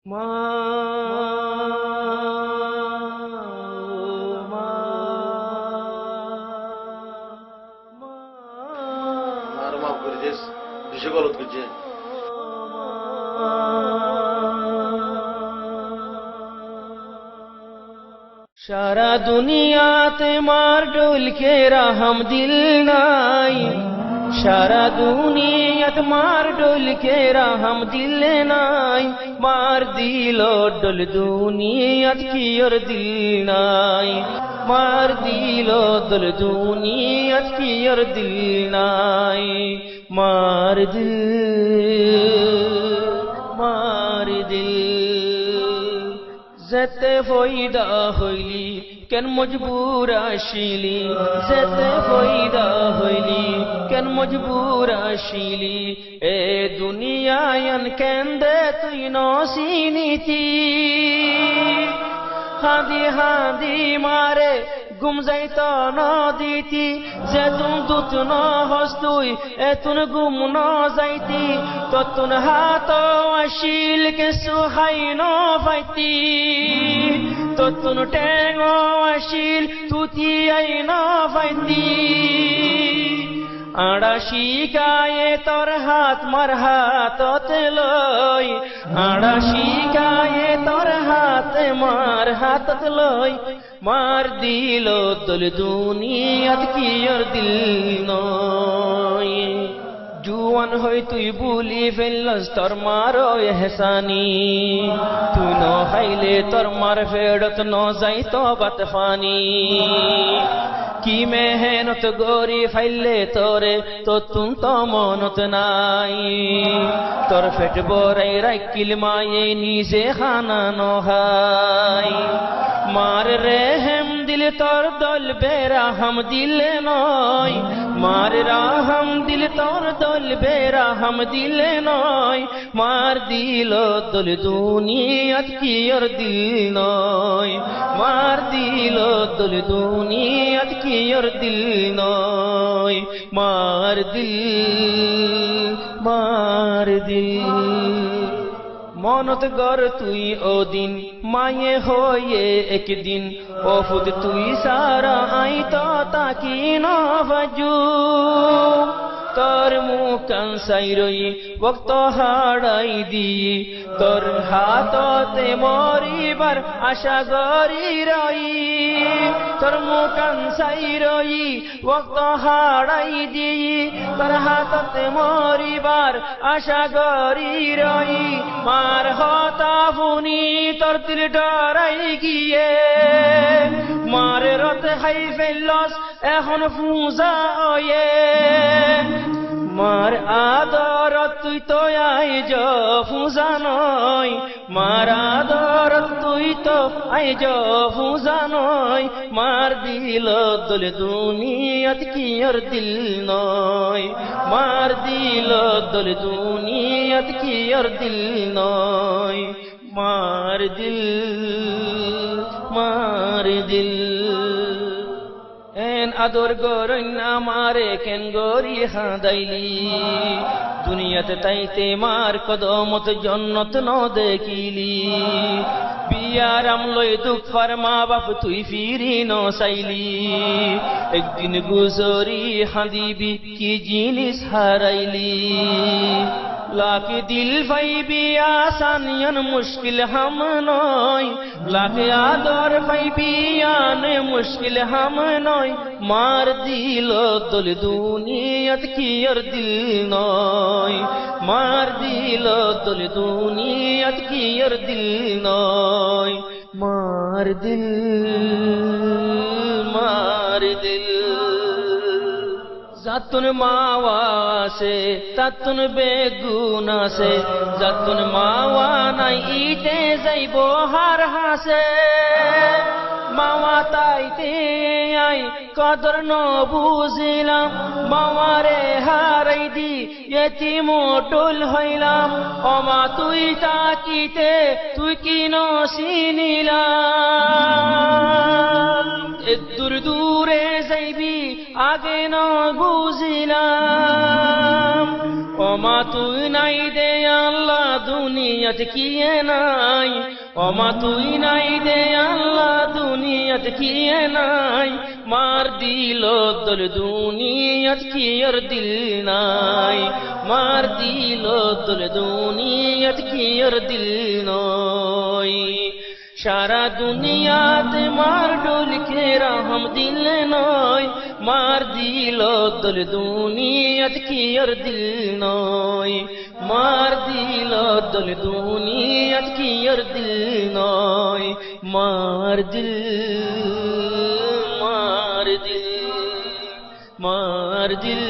মা মা মার মাফ করে দিস, বেশি গলত করছে। সারা দুনিয়াতে মার ডোলকে রাহম দিল নাই, সারা দুনিয়াত মার ডোলকে রাহম দিল নাই, মার দিল ডোল দুনিয়াত কি আর দিল নাই, মার দিল ডোল দুনিয়াত কি আর দিল নাই, মার দিল যেতে ফয়দা হইলি কেন মজবুর আসিলি, যেতে ফয়দা হইলি কেন মজবুর আসিলি, এ দুনিয়ায়ন কেন্দে তুই নসিনীতি, হাদি হাদি মারে গুম যাইত নদীতি, যেতুন দুত ন হস্তুই এতুন গুম ন যাইতি, ততুন হাত আসিল কে সুহাই ন ফাইতি, ততুন টেঙ আসিল তুতি আই ন ফাইতি, আড়াশি গায়ে তোর হাত মার হাততে লই, আড়াশি গায়ে তোর হাত মার হাতত লই, মার দিল দল দুনিয়াত কি আর দিল নয়, জুয়ান হই তুই বুলি ফেললস তোর মার এহসানি, তুই ন খাইলে তোর মার ফেরত ন যাইত বাত ফানি, কি মেহনত গরি ফাইলে তোরে তো তুম তো মনত নাই, তোর ফেট বরাই রাখিল মায়ে নিজে খানা নহাই, মার রেহেম দিল তোর দল বেরাহম দিল নয়, মার রাহম দিল তোর দল বেরাহম দিল নয়, মার দিল দল দুনিয়াত কি আর দিল নয়, মার দিল দল দুনিয়াত কি আর দিল নয়, মার দিল মনত গর তুই ওদিন মায়ে হয়ে একদিন, ওফুদ তুই সারা আই তো তাকি ন বাজু, তোর মুখান সাইরই বক্ত হাড়াই দি, তোর হাততে মরিবার আশা গরি রই, তোর মুখান সাইরই বক্ত হাড়াই দি, তোর হাততে মরিবার আশা গরি রই, মার হতা ফুনি তোর দিল ডরাই গিয়ে, মার রত হাই ফেলস এখন ফুজা ওয়ে, মার আদরত তুই তো আইজ ফুজা নয়, মার আদরত তুই তো আইজ ফুজা নয়, মার দিল দল দুনিয়াত কি আর দিল নয়, মার দিল দল দুনিয়াত কি আর দিল নয়, মার দিল এন আদর গরইনা মারে কেন গরি হাদাইলি, দুনিয়াতে তাইতে মার কদমত জন্নত ন দেখিলি, বিয়ারাম লই দুঃখ ফার মা বাপ তুই ফিরি ন চাইলি, একদিন গুজরি হাদিবি কি জিনিস হারাইলি, লাখ দিল পাইবি আসানিয়ান মুশকিল হাম নয়, লাখ আদর পাইবি আন মুশকিল হাম নয়, মার দিল দল দুনিয়াত কি আর দিল নয়, মার দিল দল দুনিয়াত কি আর দিল নয়, মার দিল জাতুন মাওয়া আছে তাতুন বেগুন আছে, জাতুন মাওয়া নাই ইতে যাইব হার হাসে, মাওয়া তাইতে আই কদর ন বুঝিলাম, মাওয়ারে হারাই দি এতিম টোল হইলাম, অমা তুই তাকিতে তুই কি নসিনিলাম, দূর দূরে যাইবি আগে ন বুঝিলাম, ওমা তুই নাই দে আল্লাহ দুনিয়াতে কি নাই ওমা তুই নাই দে আল্লাহ দুনিয়াতে কি নাই মার দিল দল দুনিয়াত কি আর দিল নাই মার দিল দল দুনিয়াত কি আর দিল নাই সারা দুনিয়াতে মার ডোল কে রহম দিল নয় মার দিল দল দুনিয়াত কি আর দিল নয় মার দিল দল দুনিয়াত কি আর দিল নয় মার দিল মার দিল মার দিল